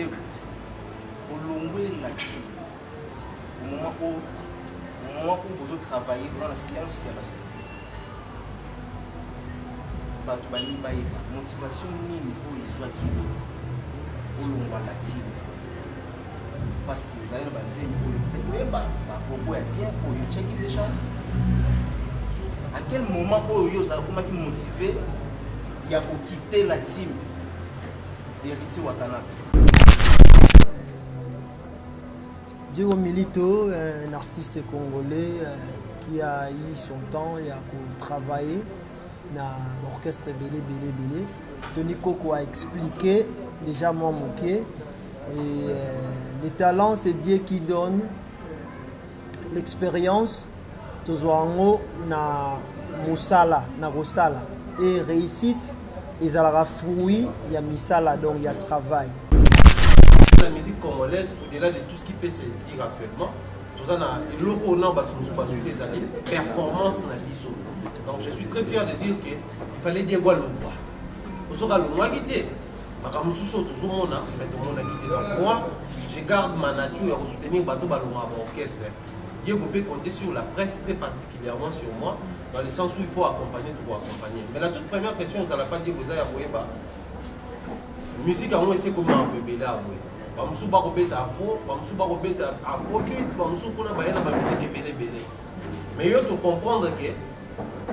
te olongwe la team au moment où vous travaillez dans la silence ya basti bato bali bayeba motivation nini oyo ezwaki olongwa la team parce que vous allez dans banzembe oyo oyeba bavobo ya bien oyo cheki déjà à quel moment oyo ozala komaki motivé ya koquitter la team d'Héritier Watanabe. Diego Milito, un artiste congolais qui a eu son temps et a travaillé dans l'orchestre Belé. Tony Coco a expliqué déjà moi moqué. Et le talent, c'est Dieu qui donne l'expérience. Tozoango na musala, na rosala. Et réussite, ils ont fruit, il y a misala, donc il y a travail. La musique congolaise, au-delà de tout ce qui peut se dire actuellement, tout ça, on a performance dans l'ISO. Donc je suis très fier de dire qu'il fallait dire quoi le droit. Pour ça, le droit qui était, moi, je garde ma nature à soutenir mon orchestre. Diego peut compter sur la presse, très particulièrement sur moi, dans le sens où il faut accompagner, tout pour accompagner. Mais la toute première question, ça n'a pas dit que vous avez la musique, on essaie comment on peut bêler à vous. Bamsou ba kobeta afro, bamsou ba kobeta afrobeat, bamsou kuna ba yena ba musique ebele bele. Mais yo to comprendre que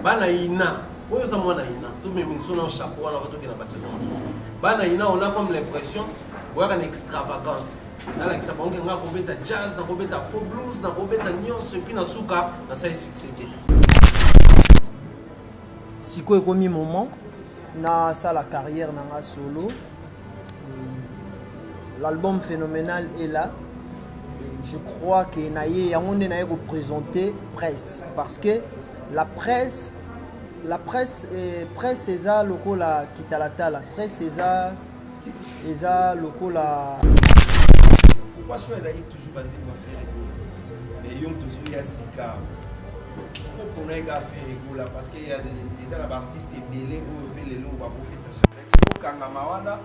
bana ina, oyo za mwana ina, to même ils sont en chapeau wana to ke na ba saison. Bana ina on a comme l'impression voir une extravagance. Là là que ça bon que nga kobeta jazz, na kobeta afro blues, na kobeta nyonso et puis na suka na ça succès. Siko ekomi moment na ça la carrière na solo. L'album Phénoménal est là. Et je crois que Naye Yamonde Naye représenté presse. Parce que la presse est ça loko la Kitalata. La presse est ça loko la. Pourquoi je suis toujours bandit pour faire mais il y a toujours ya sika. Pourquoi on a fait là parce qu'il y a des artistes belés où les lots va couper sa chanson. Au Kangamawana.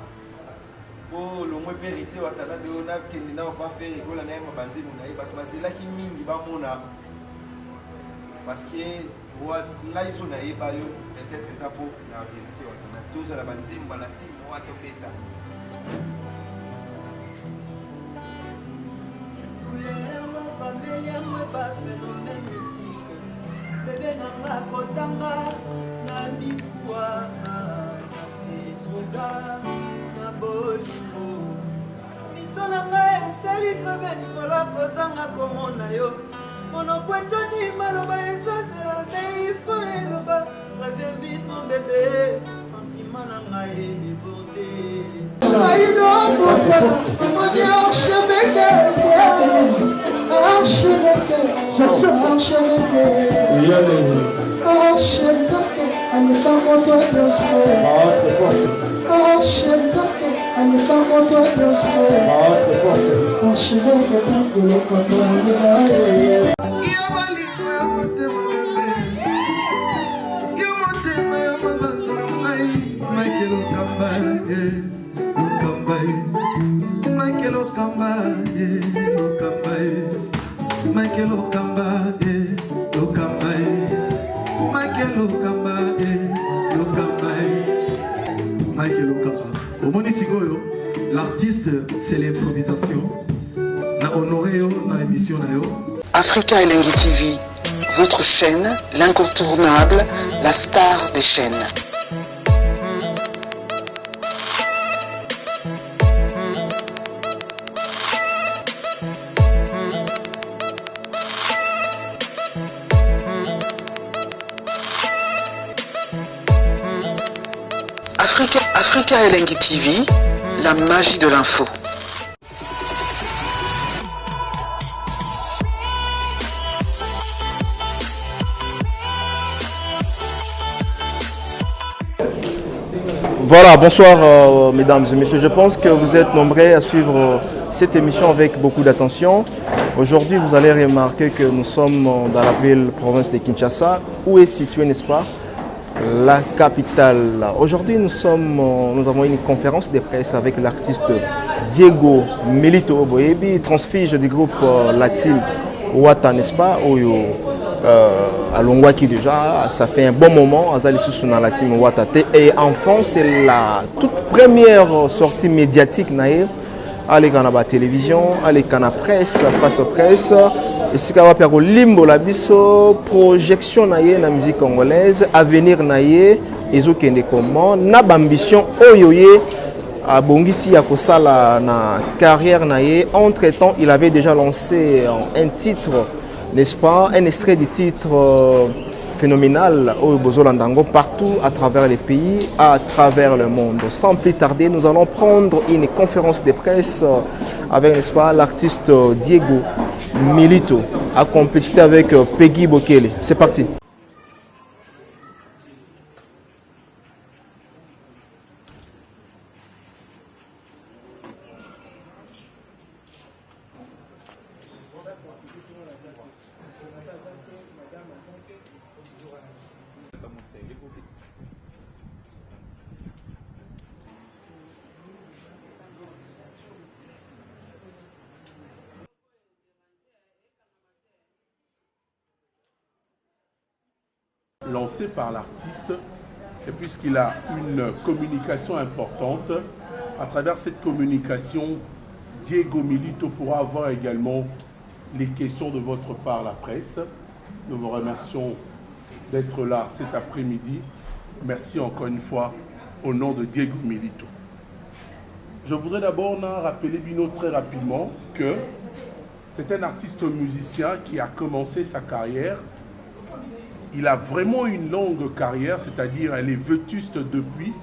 Oh, le moins Héritier Watanabe on a kendi na pas faire rigola na mabanzi munayi bato bazela ki mingi ba mona parce que wa là ils sont na yeba yo peut-être ça pour na Héritier Watanabe tous la banzi mbala ti wa to beta couleur ma famille moi pas phénomène mystique bébé nanga kotanga na mikwa c'est trop gars misolanga esali kreve likolo kozanga komona yo monoko etoni maloba ezozela mais il faut eloba reviens vite mon bébé sentiment na ngai edébordé L'artiste, c'est l'improvisation. La honoré dans l'émission. Africa Elengi TV, votre chaîne, l'incontournable, la star des chaînes. Africa Elengi TV, la magie de l'info. Voilà, bonsoir mesdames et messieurs. Je pense que vous êtes nombreux à suivre cette émission avec beaucoup d'attention. Aujourd'hui, vous allez remarquer que nous sommes dans la ville province de Kinshasa, où est situé, n'est-ce pas, la capitale. Aujourd'hui, nous avons une conférence de presse avec l'artiste Diego Milito, transfige du groupe Latim Wata, n'est-ce pas? À Longwaki déjà, ça fait un bon moment, dans la team Wata. Et enfin, c'est la toute première sortie médiatique à la télévision, à la presse, face à presse. Et si vous avez limbo la biso, projection na musique congolaise, avenir naie, et zo kende comment, na ambition oyoye, à Bongisi à Kosala na carrière naie. Entre temps, il avait déjà lancé un titre, n'est-ce pas, un extrait du titre phénoménal au Bozolandango partout à travers les pays, à travers le monde. Sans plus tarder, nous allons prendre une conférence de presse avec, n'est-ce pas, l'artiste Diego Milito, à complicité avec Peggy Bokele. C'est parti. Lancé par l'artiste, et puisqu'il a une communication importante, à travers cette communication, Diego Milito pourra avoir également les questions de votre part, la presse. Nous vous remercions d'être là cet après-midi. Merci encore une fois au nom de Diego Milito. Je voudrais d'abord rappeler Bino très rapidement que c'est un artiste musicien qui a commencé sa carrière. Il a vraiment une longue carrière, c'est-à-dire elle est vétuste depuis.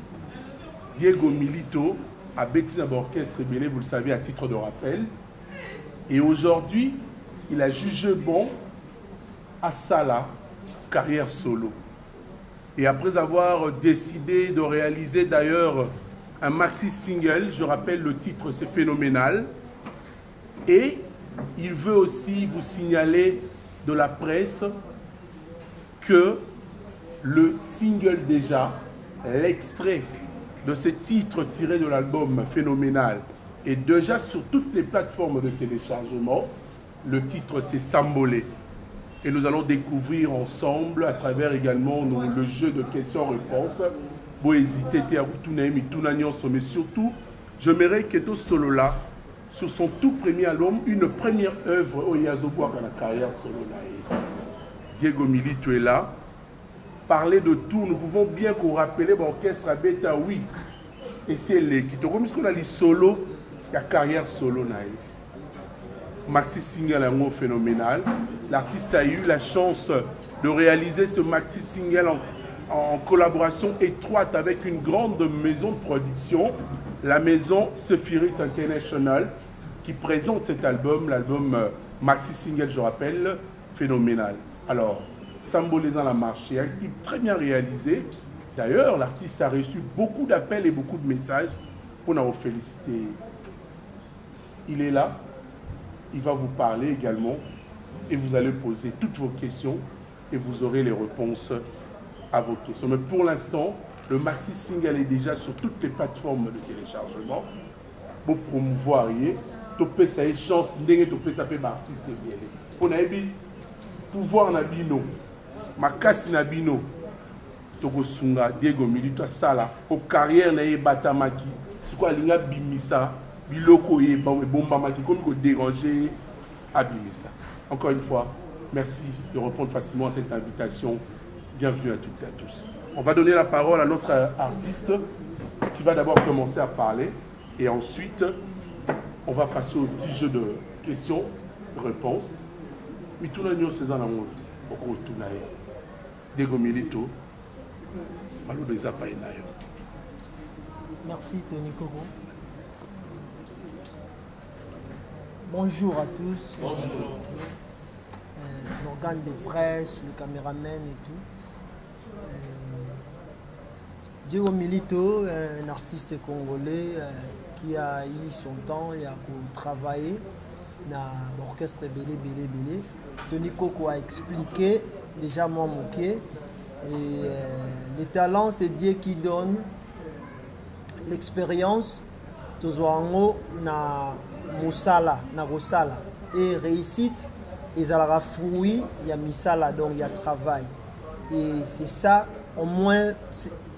Diego Milito a Bettina Orchestre Rebelle, vous le savez, à titre de rappel. Et aujourd'hui, il a jugé bon à Sala, carrière solo. Et après avoir décidé de réaliser d'ailleurs un maxi single, je rappelle le titre, c'est Phénoménal. Et il veut aussi vous signaler de la presse que le single déjà, l'extrait de ce titre tiré de l'album Phénoménal est déjà sur toutes les plateformes de téléchargement. Le titre c'est Sambolé. Et nous allons découvrir ensemble, à travers également le jeu de questions-réponses, pour hésiter à mais surtout, je m'irai Keto Solo là, sur son tout premier album, une première œuvre au Yazoboa dans la carrière solo. Diego Milito est là. Parler de tout, nous pouvons bien qu'on rappelle l'orchestre Beta, oui. Et c'est les qui comme ce qu'on a dit solo, la carrière solo. Maxi single un mot phénoménal. L'artiste a eu la chance de réaliser ce maxi single en collaboration étroite avec une grande maison de production, la maison Sephirit International, qui présente cet album, l'album maxi single, je rappelle, Phénoménal. Alors, Sambolé dans la marche, un clip très bien réalisé. D'ailleurs, l'artiste a reçu beaucoup d'appels et beaucoup de messages pour nous féliciter. Il est là, il va vous parler également et vous allez poser toutes vos questions et vous aurez les réponses à vos questions. Mais pour l'instant, le maxi single est déjà sur toutes les plateformes de téléchargement pour promouvoir. Topé ça est chance, topé ça fait artiste bien. On a pouvoir na bino, makasi na bino, toko sunga Diego Milito sala, au carrière na batamaki, c'est quoi linga bimisa, biloko ye bomba maki, comme ko déranger à bimisa. Encore une fois, merci de répondre facilement à cette invitation. Bienvenue à toutes et à tous. On va donner la parole à notre artiste qui va d'abord commencer à parler et ensuite on va passer au petit jeu de questions-réponses. Mituna César Namour, Oko Tunae, Diego Milito, Malo Bezapa Inayo. Merci Tony Koko. Bonjour à tous. Bonjour. L'organe de presse, le caméraman et tout. Diego Milito, un artiste congolais qui a eu son temps et a travaillé dans l'orchestre Belé. Tony Koko a expliqué déjà moi moqué Et les talents, c'est Dieu qui donne. L'expérience, tozoango na musala, na rosala. Et réussite, ils ont la fruit, il y a misala, donc il y a travail. Et c'est ça, au moins,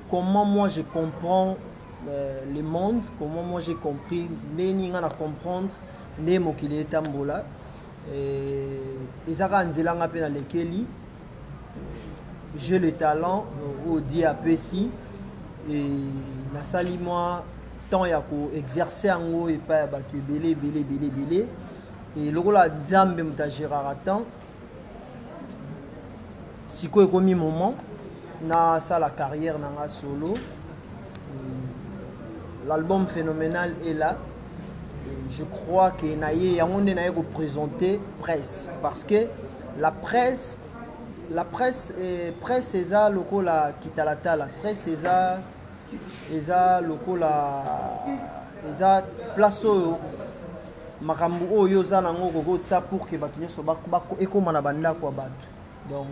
comment moi je comprends le monde, comment moi j'ai compris, les à comprendre, les mots qui est tambola. Et ils ont lesquels j'ai le talent au diapési et na sali moi temps ya ko exercer en haut et pas battu belé et le la zambe mutajira temps si quoi comme moment na ça la carrière na solo. L'album Phénoménal est là. Je crois que naye on est représenté presse parce que la presse est ça local la kitalata la presse est ça local la place makambu oyo za nango gogo tsa pour que batunye so bako ekoma na banda kwa batu donc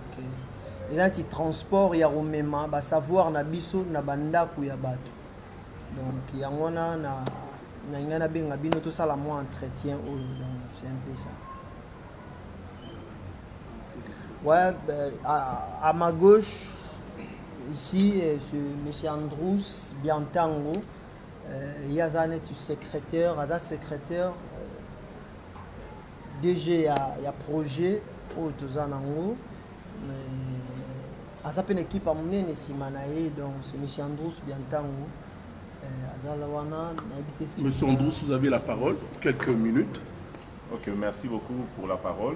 il a un transport ya romema ba savoir na biso na banda ku ya batu donc yangona na ngana benga bino tout ça la moi entretien donc c'est un peu ça. Ouais, à ma gauche ici c'est monsieur Androus Biantango, il y a un secrétaire, DG il y a projet au Tozanango. À sa peine équipe à mon nez Simanae, donc c'est monsieur Androus Biantango. Monsieur Androus, vous avez la parole, quelques minutes. Ok, merci beaucoup pour la parole.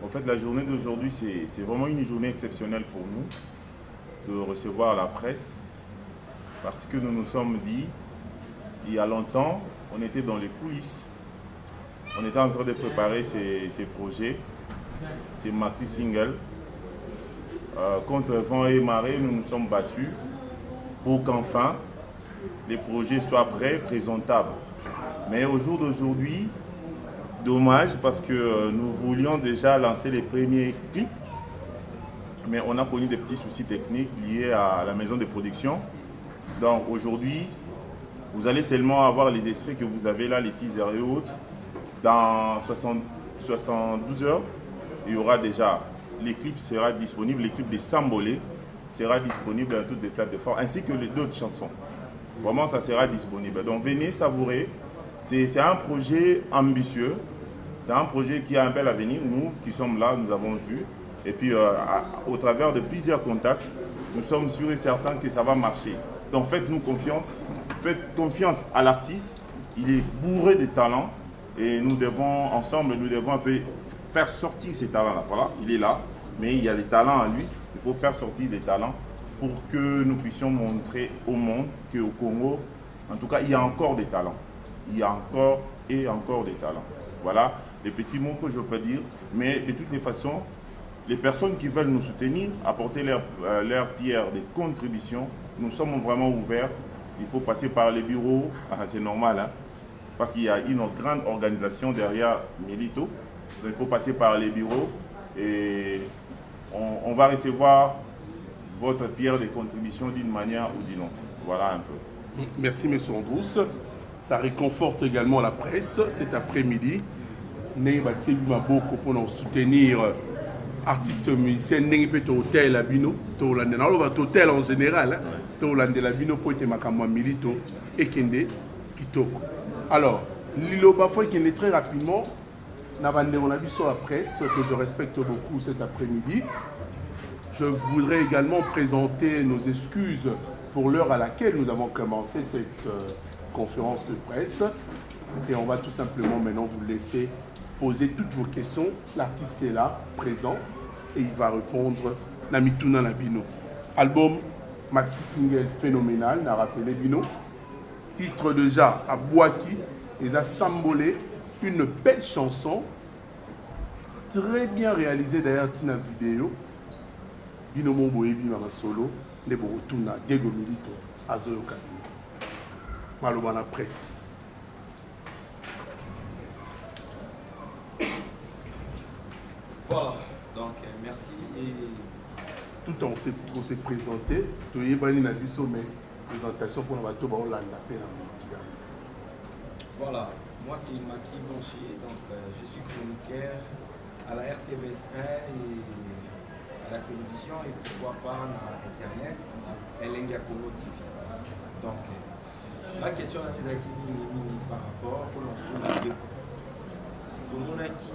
En fait, la journée d'aujourd'hui, c'est vraiment une journée exceptionnelle pour nous de recevoir la presse parce que nous nous sommes dit, il y a longtemps, on était dans les coulisses, on était en train de préparer ces projets, ces maxi singles. Contre vent et marée, nous nous sommes battus pour qu'enfin les projets soient prêts, présentables. Mais au jour d'aujourd'hui, dommage parce que nous voulions déjà lancer les premiers clips, mais on a connu des petits soucis techniques liés à la maison de production. Donc aujourd'hui, vous allez seulement avoir les extraits que vous avez là, les teasers et autres. Dans 72 heures, il y aura déjà, les clips seront disponibles, les clips de Sambolé sera disponible dans toutes les plateformes, ainsi que les d'autres chansons. Vraiment, ça sera disponible. Donc venez savourer. C'est un projet ambitieux. C'est un projet qui a un bel avenir. Nous qui sommes là, nous avons vu. Et puis, au travers de plusieurs contacts, nous sommes sûrs et certains que ça va marcher. Donc faites-nous confiance. Faites confiance à l'artiste. Il est bourré de talents. Et nous devons, ensemble, nous devons un peu faire sortir ces talents-là. Voilà, il est là. Mais il y a des talents en lui. Il faut faire sortir des talents pour que nous puissions montrer au monde qu'au Congo, en tout cas, il y a encore des talents. Il y a encore et encore des talents. Voilà les petits mots que je peux dire. Mais de toutes les façons, les personnes qui veulent nous soutenir, apporter leur pierre de contribution, nous sommes vraiment ouverts. Il faut passer par les bureaux, c'est normal, hein, parce qu'il y a une grande organisation derrière Milito. Donc il faut passer par les bureaux et on va recevoir votre pierre de contribution d'une manière ou d'une autre. Voilà un peu. Merci, M. Androus. Ça réconforte également la presse cet après-midi. Nous avons beaucoup pour soutenir artistes musiciens. Nous avons hôtel à Bino, hôtel en général. Nous avons Bino pour être Milito et Kende Kitoko. Alors, Lilo Bafoy qui est très rapidement. Nous avons vu sur la presse que je respecte beaucoup cet après-midi. Je voudrais également présenter nos excuses pour l'heure à laquelle nous avons commencé cette conférence de presse. Et on va tout simplement maintenant vous laisser poser toutes vos questions. L'artiste est là, présent, et il va répondre Namituna Nabino. Album maxi single Phénoménal, n'a rappelé Bino. Titre déjà à Boaki, et à Sambolé, une belle chanson, très bien réalisée d'ailleurs, Tina vidéo. Bino Momboebi Mama Solo, Nebo Tuna, Diego Milito, Azoyo Kabino. Malobana presse. Voilà, donc merci. Et tout en pour se présenter, tu es banni dans la présentation pour la bateau Hollande. Voilà, moi c'est Mathieu Bonchier, donc je suis chroniqueur à la RTVS 1 et à la télévision et pourquoi pas à Internet, Elenga Congo TV. Donc, la question est par rapport au tout le monde qui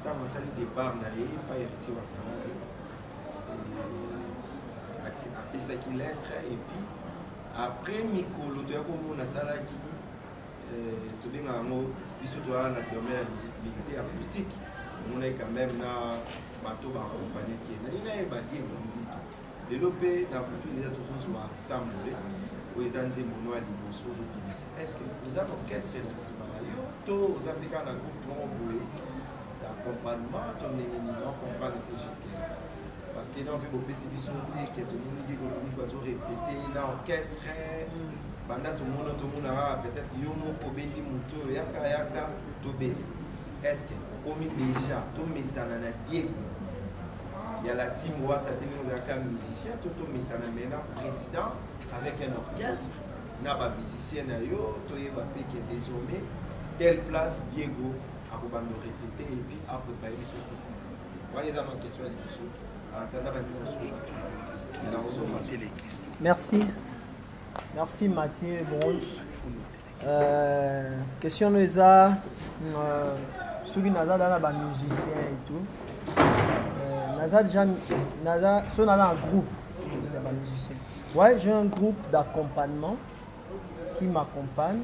dans ma salle de départ n'a pas hérité au Canada. Après ça qu'il est et puis après Mikolo, tu as comme on a ça là qui tu bien en haut, puisque tu as la visibilité acoustique. On est quand même dans bateau accompagné qui est là et badié développer dans l'opportunité de tous ensemble où ils ont dit mon nom à l'immense. Est-ce que vous avez orchestré dans ce moment-là tous vous avez un groupe d'accompagnement ton éminent accompagne jusqu'à parce que dans le PCB que tout le monde dit qu'on va répéter l'orchestre pendant tout le monde a peut-être yomo kobendi muto yaka tobe. Est-ce que comme déjà tout mesana na Diego il y a la team Wata télé musicien tout mesana maintenant président avec un orchestre n'a pas musicien na yo to yeba pe que désormais telle place Diego a va nous répéter et puis à préparer les choses. Voilà les ma question Merci. Merci Mathieu Bronche. Question de ça, ceux qui n'ont pas musicien et tout. Naza déjà, Naza, sont dans un groupe de musiciens. Ouais, j'ai un groupe d'accompagnement qui m'accompagne.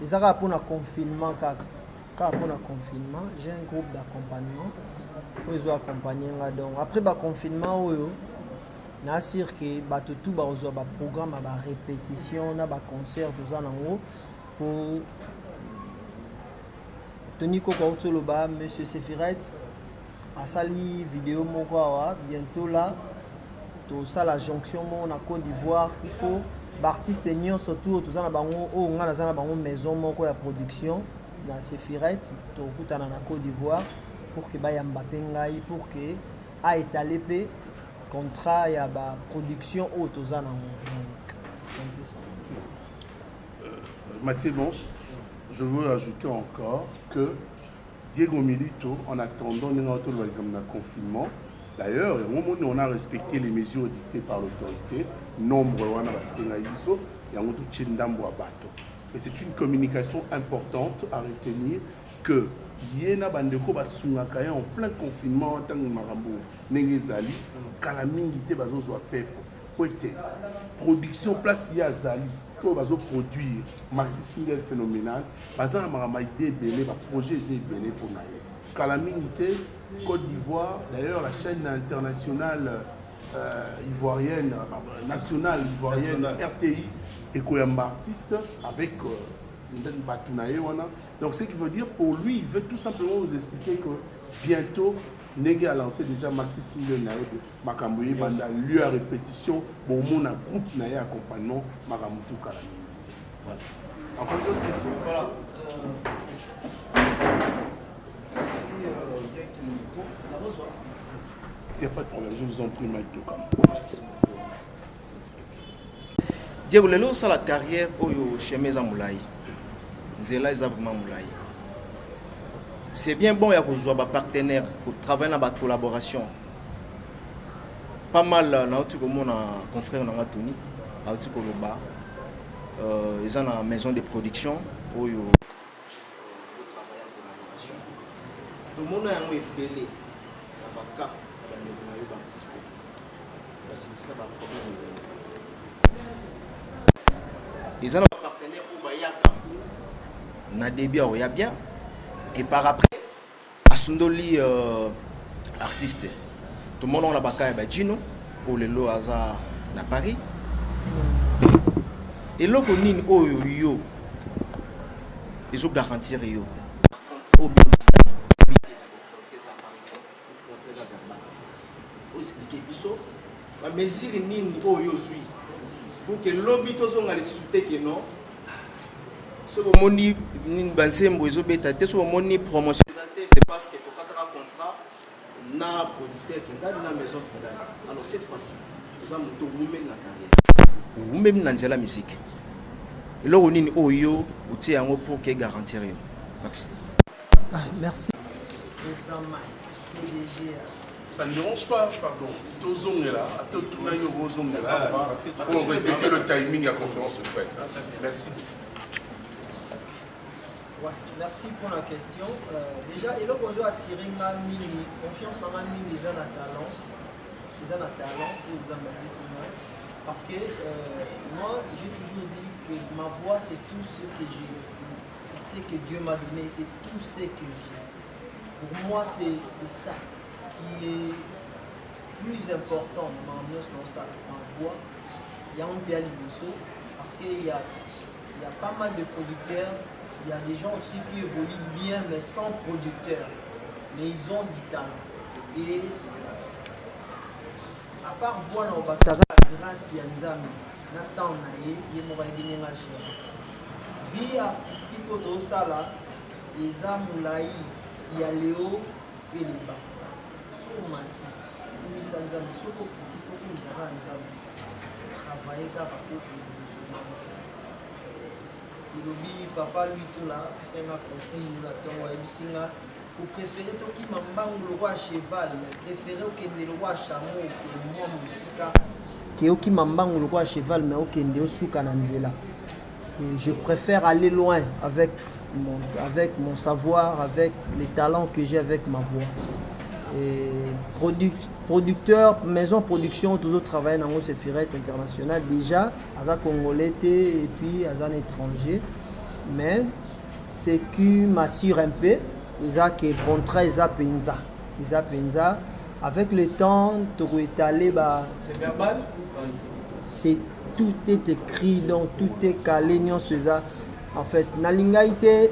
Les arabes pour le confinement, car pour le confinement, j'ai un groupe d'accompagnement pour les accompagner. Donc après le confinement, na sûr que tout ba ozo ba programme ba répétition na ba concert tout ça nango pour Tony Koko Toloba monsieur Sefiret a sali vidéo moko awa bientôt là tout ça la jonction mon na Côte d'Ivoire il faut artiste nyon surtout tout ça na bango o nga na za bango maison moko ya production na Sefiret to kutana na Côte d'Ivoire pour que ba ya Mbappé ngai pour que a étaler pe contrat et à la production haute aux années. Mathieu Bonche, je veux ajouter encore que Diego Milito, en attendant le confinement, d'ailleurs, au moment où on a respecté les mesures dictées par l'autorité, nombre et c'est une communication importante à retenir que Yena bandeko basungaka en plein confinement en tant que marambo nengezali kala mingi te bazo pepo poete production place ya zali to bazo produire maxi single phénoménal bazana marama idée belé ba projet zé belé pour naye kala mingi te Côte d'Ivoire d'ailleurs la chaîne internationale ivoirienne nationale ivoirienne RTI et Koyamba artiste avec donc ce qui veut dire pour lui, il veut tout simplement nous expliquer que bientôt, Nege a lancé déjà Maxi Single Naïb, Makamboui, Banda, lieu à répétition, bon, mon groupe Naïb accompagnement, Makamoutou Kalami. Encore d'autres questions? Voilà. Merci, bien qu'il nous micro. Il n'y a pas de problème, je vous en prie, Mike Tokam. Diego Lelo, ça la carrière chez Meza Moulaye. C'est bien bon, il y a des partenaires pour travailler dans la collaboration. Pas mal, mon confrère Tony, ils ont une maison de production où ils travaillent en collaboration. Tout le monde a un belé, ils ont un partenaire pour Bayaka. Na début il y a bien et par après asundoli artiste tout le monde on la baka ba Gino ou le lo hasard na Paris et loko nini oyo yo ils ont garantir yo au expliquer biso la mesure nini oyo suit pour que lobby to zonga les souté que non ce moni bansembo ezobeta te so moni promotion c'est parce que pour 4 contrat na producteur qui est dans la maison. Alors cette fois-ci, nous avons même la carrière. Ou même dans la musique. Et là, on est oyo ou tu es pour que garantir. Merci. Merci. Ça ne dérange pas, pardon. Tozong est là, pour respecter le timing de la conférence de presse. Merci. Ouais, merci pour la question. Déjà, et là, on doit assurer ma mini confiance dans ma mini, ils ont un talent. Ils ont un talent pour vous amener sinon. Parce que moi, j'ai toujours dit que ma voix, c'est tout ce que j'ai. C'est ce que Dieu m'a donné, c'est tout ce que j'ai. Pour moi, c'est ça qui est plus important dans ma voix. Il y a un théâtre parce qu'il y a pas mal de producteurs. Il y a des gens aussi qui évoluent bien, mais sans producteur. Mais ils ont du talent. Et à part voir dans Bakara, grâce à Nzami, Nathan Naye, il m'a dit que vie artistique au Sala, les Amoulaï, il y a Léo et les bas. Sur Mati, il y a Nzami, sur le petit, il faut que nous ayons Nzami. Il faut travailler car à côté de ce moment. Il dit papa lui tout là, c'est un conseil nous l'attend pour préférer tout qui m'embang le roi cheval, mais préférer que le roi chameau et moi musica qui au qui m'embang le roi cheval mais aucun de souka nanzela. Et je préfère aller loin avec mon savoir, avec les talents que j'ai avec ma voix. Et producteur, maison production, toujours travaillé dans ce Firet international déjà, à Congolais et puis à un étranger. Mais ce qui m'assure un peu, ils ont que contrat, ils ont penza. Avec le temps, tu peux étaler. C'est verbal? Tout est écrit, donc tout est calé. En fait, Nalingaïté.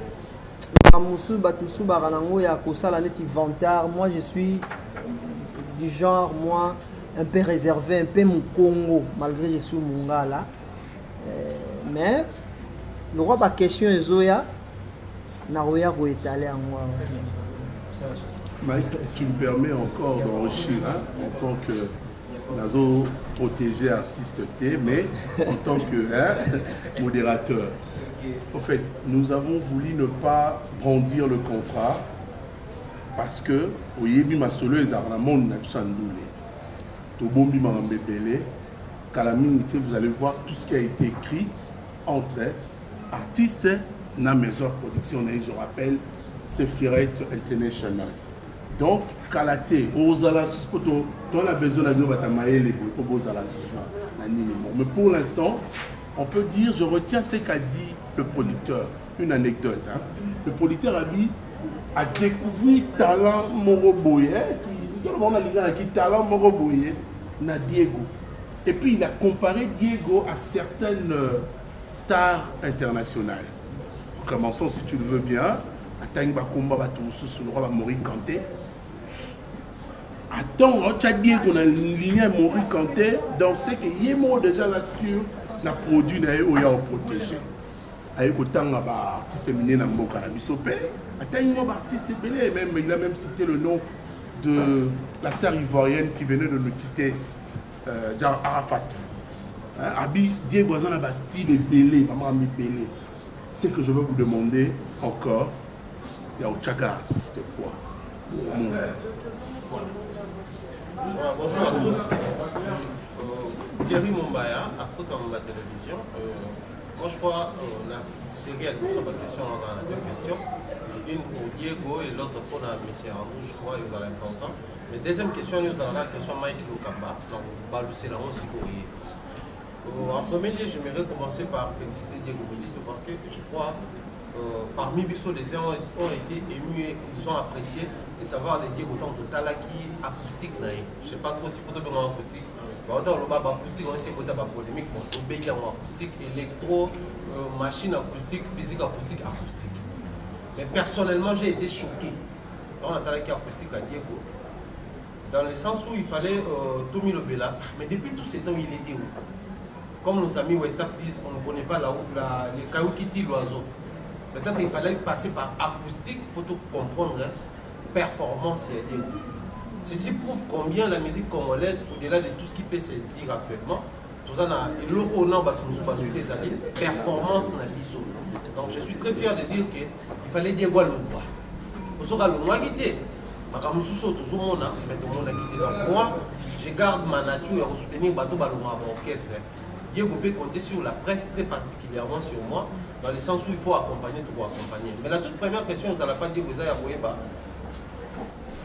Moi je suis du genre un peu réservé, un peu mon Congo, malgré que je suis mon gars là. Mais le roi ma question est Zoya, Naroya pour étaler en moi. Mike, tu me permets encore d'enrichir en tant que Nazo protégé artiste T, mais en tant que modérateur. En fait, nous avons voulu ne pas brandir le contrat parce que au Yébi Masolo et Zarnamon Natsandoulé, Tobombi Marambébélé, Kalamine, vous allez voir tout ce qui a été écrit entre artistes na maison de production, je rappelle, c'est Firet International. Donc, Kalate, Ozala Suspoto, on a besoin de Batamaele pour Ozala Susma. Mais pour l'instant, on peut dire, je retiens ce qu'a dit le producteur. Une anecdote. Le producteur a découvert talent Moroboye, talent Moroboye, na Diego. Et puis il a comparé Diego à certaines stars internationales. Commençons si tu le veux bien. Attends, Bakumba Batoussou sur le roi Maurice Kanté. Attends, tu as dit qu'on a ligne Maurice Kanté, donc c'est que Yémo déjà là-dessus n'a produit n'a eu à protéger. Avec autant d'artistes éminents dans le Canabisopé, artiste belé, même il a même cité le nom de la star ivoirienne qui venait de nous quitter, Jar Arafat. Abi Diego Azana Bastille et belé, maman ami belé. Ce que je veux vous demander encore, il y a Ochaga artiste quoi. Bonjour à tous. Thierry Mumbaya, Africa Mumba Télévision. Moi je crois la série elle pose pas de questions, on a deux questions. Une pour Diego et l'autre pour la Messie Randou, je crois, il va l'important. Mais deuxième question, nous avons la question Mike Lukamba, donc Baloussé là aussi pour y. En premier lieu, j'aimerais commencer par féliciter Diego Milito parce que je crois parmi Bissot, les gens ont été émus et ils ont apprécié de savoir les Diego autant de talaki acoustique. Je ne sais pas trop si photo de acoustique. Autant le bas acoustique, on sait côté polémique, bon, au béguin acoustique, électro, machine acoustique, physique acoustique, acoustique. Mais personnellement, j'ai été choqué. On a talaki acoustique à Diego. Dans le sens où il fallait Tommy Lobela, mais depuis tout ce temps, il était où? Comme nos amis West Af disent, on ne connaît pas les cailloux qui tirent l'oiseau. Peut-être qu'il fallait passer par acoustique pour tout comprendre. Performance et Diego. Ceci prouve combien la musique congolaise, au-delà de tout ce qui peut se dire actuellement, performance na biso. Donc je suis très fier de dire qu'il fallait dire quoi le droit. Pour le droit guité, donc moi, je garde ma nature et soutenir bateau baloma orchestre. Diego peut compter sur la presse, très particulièrement sur moi, dans le sens où il faut accompagner, tout pour accompagner. Mais la toute première question, vous n'allez pas dire que vous avez la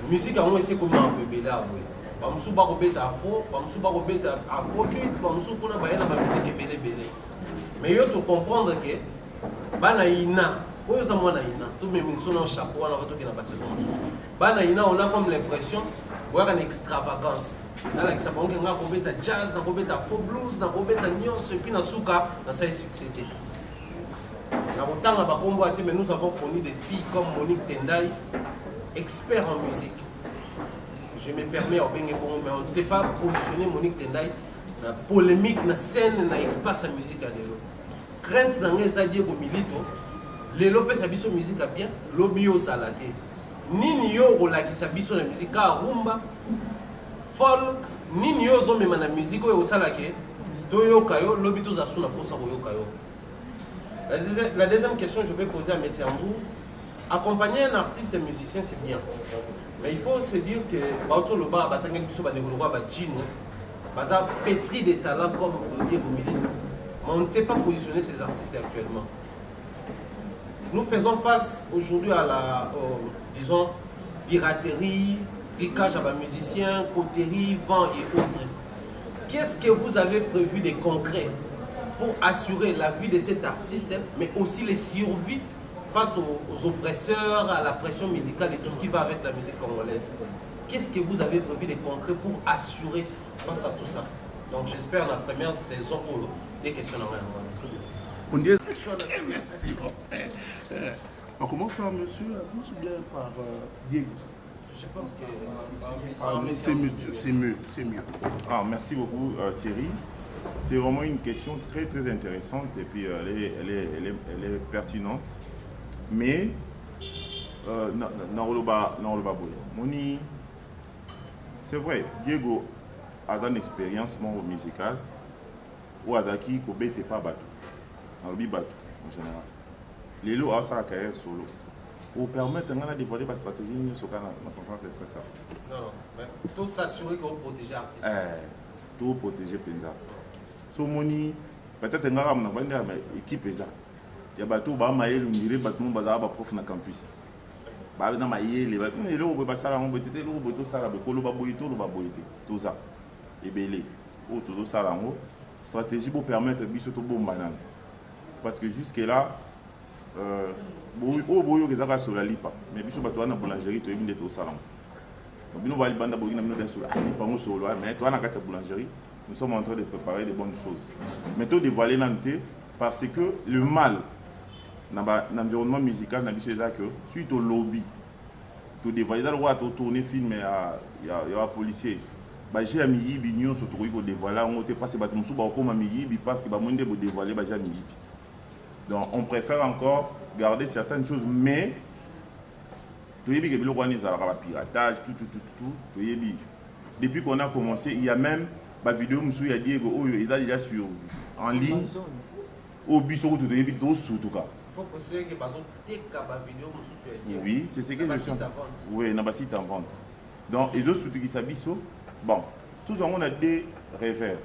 musique, on essaie comment on peut béler à vous. Bamsou ba robeta afro, bamsou ba robeta afrobeat, bamsou kuna ba yena ba musique belé belé. Mais yo to comprendre que bana ina, oyo za mwana ina, to même son en chapeau wana to ki na ba saison mususu. Bana ina on a comme l'impression voir une extravagance. Là qui ça bon que nga robeta jazz, na robeta afro blues, na robeta nyonso et puis na suka na ça succédé. Na botanga ba kombo ati mais nous avons connu des filles comme Monique Tendai, expert en musique. Je me permets, mais on ne sait pas positionner Monique Tendai dans la polémique, dans la scène, dans l'espace de musique. Crainte dans les Diego Milito, les lopes sabiso musique à bien, l'obio salade. Ni yo rola qui sabiso la musique à rumba, folk, ni yo zo même la musique au salake, toyo kayo, l'obito zasuna pour sa royo kayo. La deuxième question que je vais poser à M. Ambou, accompagner un artiste et musicien c'est bien. Mais il faut se dire que Baoto Loba, Batangel Biso, Badegoloba, Bachino, Baza pétri des talents comme Diego Milito. Mais on ne sait pas positionner ces artistes actuellement. Nous faisons face aujourd'hui à la, disons, piraterie, tricage à bas musiciens, coterie, vent et autres. Qu'est-ce que vous avez prévu de concret pour assurer la vie de cet artiste, mais aussi les survies face aux oppresseurs, à la pression musicale et tout ce qui va avec la musique congolaise? Qu'est-ce que vous avez prévu de concret pour assurer face à tout ça? Donc j'espère la première saison pour des questions en On dit... Merci. On commence par monsieur, ou bien par Diego? Je pense que c'est mieux. Ah, merci beaucoup Thierry. C'est vraiment une question très très intéressante et puis elle est pertinente. Mais c'est vrai, Diego a une expérience musicale où Adaki Kobe n'était pas battu. En général. Les lots a sa carrière solo. Pour permettre de dévoiler la stratégie sur la conférence de presse. Non, mais tout s'assurer que vous protégez l'artiste. Tout protéger Penza. So moni, peut-être que nous avons une équipe. Il y a bateau ba maïe le mire bâtiment bazar ba prof na campus. Ba na maïe les bâtiments et le ba sala on betete le boto sala be kolo ba boyito le ba boyité tout ça. Et belé. O tout ça là stratégie pour permettre biso to bon banane. Parce que jusque là boyo que ça sur la lipa mais biso bato na boulangerie to yiminde to sala. Bino ba libanda boyina mino den sur la lipa mo solo mais toi na kata boulangerie nous sommes en train de préparer des bonnes choses. Mais to dévoiler nanté parce que le mal dans l'environnement musical, suite au lobby, tout dévoiler, dans le droit de tourner film, il y a un policier. J'ai un millier de sur le dévoiler, on est passé par comme un millier parce qu'il va moins dévoiler. Donc on préfère encore garder certaines choses, mais piratage, tout. Depuis qu'on a commencé, il y a même des vidéos il y a Diego, il a déjà sur en ligne. Au bistrot tout tout cas. Il faut préciser que par exemple, vidéo oui, c'est ce que je suis. Oui, on a site en vente. Donc, les autres qui s'habillent, bon, tous on a des rêveurs.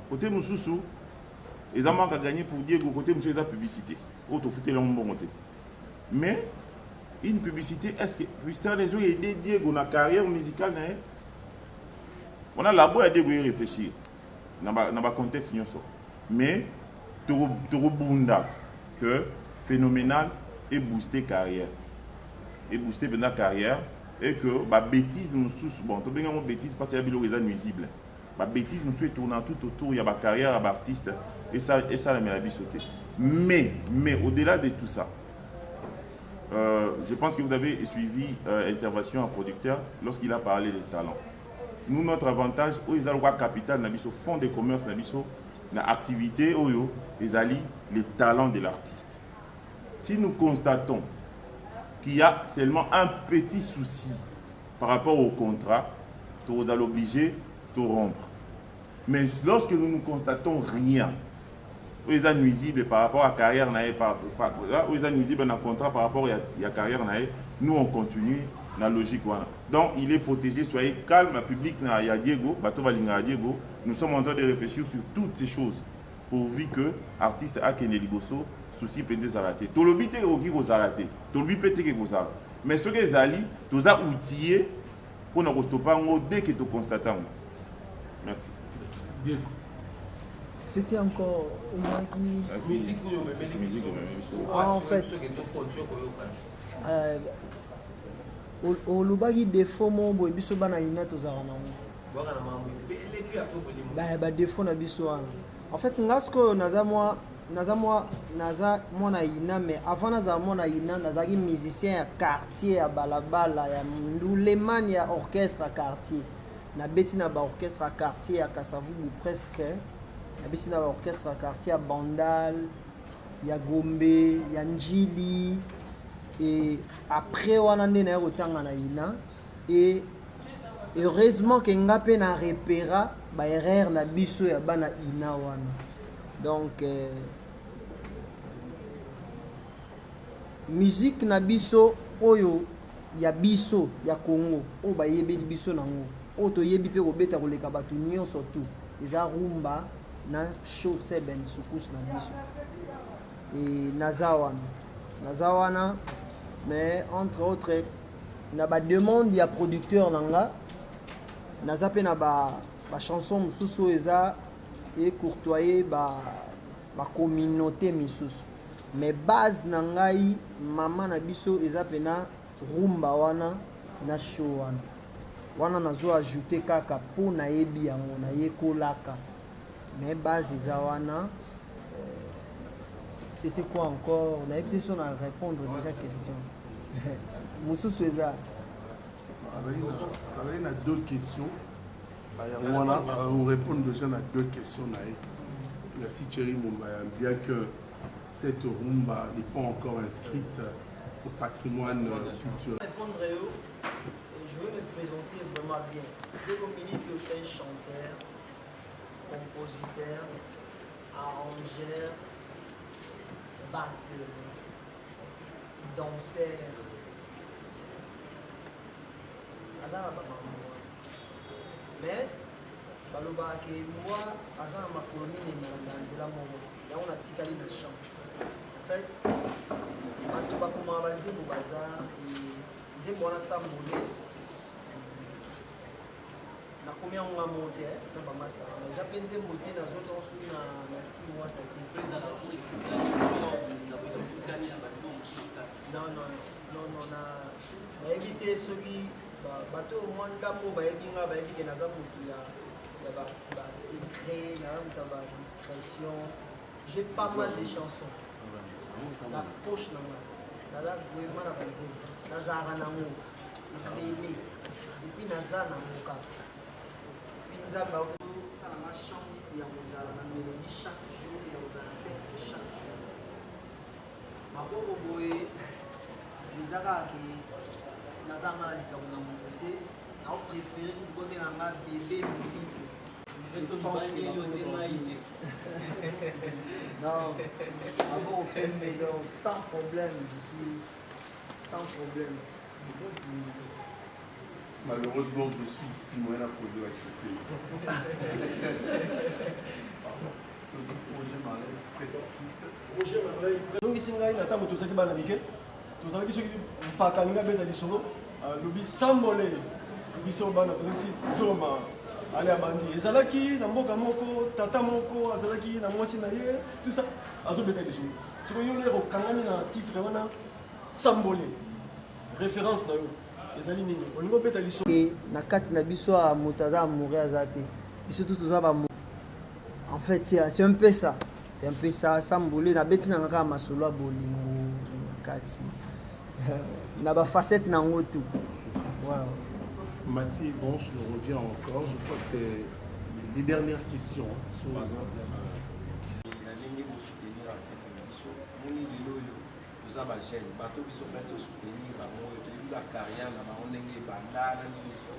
Côté Moussoussou, ils ont manqué à gagner pour Diego, côté Moussou, la publicité. Autre fouté le bon côté. Mais, une publicité, est-ce que, puisque les autres aident Diego dans la carrière musicale, on a la boîte à Diego réfléchir dans le contexte. Mais, Torobunda, que phénoménal et booster carrière. Et booster la carrière. Et que la bêtise, bon, tu as bêtise parce qu'il y a des nuisibles. La bêtise, nous fait tourner tout autour, il y a la carrière à l'artiste. Et ça, la met la vie sauter. Mais au-delà de tout ça, je pense que vous avez suivi l'intervention en producteur lorsqu'il a parlé des talents. Nous, notre avantage, ils ont le capital, au fonds de commerce, dans l'activité, ils allient les talents de l'artiste. Si nous constatons qu'il y a seulement un petit souci par rapport au contrat, vous allez obliger de rompre. Mais lorsque nous ne constatons rien, où ils sont nuisibles par rapport à la carrière, où ils sont nuisibles dans le contrat par rapport à la carrière, nous on continue dans la logique. Donc il est protégé, soyez calme, le public, il y a Diego, nous sommes en train de réfléchir sur toutes ces choses, pourvu que l'artiste a qu'il ligoso, souci peut être arrêté. Tout le but est qu'il arrêté, tout le but peut être qu'il arrêté. Mais ce que les alliés, nous avons outillé pour nous stopper dès que nous constatons. Merci. C'était encore musique. En fait, au lobaki défaut mon boy biso bana ina tozara na ba défaut na biso wana. En fait ngasko naza mwana ina mais avant naza mwana ina nazaki musicien ya quartier ya balabala ya nduleman ya orchestre à quartier na beti na ba orchestre à quartier ya Kasavubu presque na beti na ba orchestre à quartier ya Bandal ya Gombe ya Njili. Et après on a né na otanga na ina et heureusement que ngape na repéra ba erreur na biso ya bana ina wana. Donc musique na biso oyo ya biso ya Congo o ba yebeli biso nango o to yebi pe ko beta ko leka batu nyonso tout eza rumba na show seben sukus na biso et nazawana mais entre autres na ba demande ya producteur nanga naza pe na ba chanson mususu eza et courtoyer ba communauté misusu mais base nangai mama na biso eza pe na rumba wana na show wana nazo ajouter kaka po na yebi yango na yekolaka mais base eza wana. C'était quoi encore? On avait peut-être sur à répondre déjà question. Moussou Soueza. On a deux questions. On répond déjà à deux questions. Merci Thierry Mumbaya. Bien que cette rumba n'est pas encore inscrite au patrimoine culturel. Je vais me présenter vraiment bien. Diego Milito, c'est un chanteur, compositeur, arrangeur, batteur, danseur. Mais baloba ke moi aza na makolo mingi na nzela moko yango natikali na champ. En fait bato bakoma banzembo baza nzembo wana sambole nakomi yango nga mo te na bamasaka eza mpe nzembo te nazozwa soki na timi wata te non nayebi te soki bato mwa ngambo bayebi nga bayebi ke naza motu ya basecret naza motu ya badiscrétion. J'ai pas mal de chansons na poche na nga naza vraiment na banzembo nazalaka nango ebele epuis naza nango kaka puis nzambe akosalanga chance ya kozala na mélodie chaque jour ya kozala na texte chaque jour maboko boye eza kaka ke nazanga na likambo na moto te naopréféré kobotela nga bebe Milito. Non, avant aucun meilleur, sans problème, je suis sans problème. Malheureusement, je suis ici, moi, à poser la question. Projet Marley, précipite. Projet Marley, présent ici, na tamo tozaki bana mike. Tozalaki soki mpakani nga beta lisolo, lobi sambole biso bana tozaki zoma. Ale abandi ezalaki na mboka moko tata moko azalaki na mwasi na ye tout ça azobeta lisolo siko yo lero kangami na titre wana sambole référence na yo ezali nini olingo beta lisolo na kati na biso a moto aza amoureux aza te biso tout toza ba en fait c'est un peu ça sambole na beti na ngaka masolo a bolingo kati na ba facette nango tout voilà. Mathilde, bon, je reviens encore. Je crois que c'est les dernières questions. Sur toza bagene bato biso mpe tosoutenir bango oyo toyebi bacarrière na bango ndenge ebanda na nini so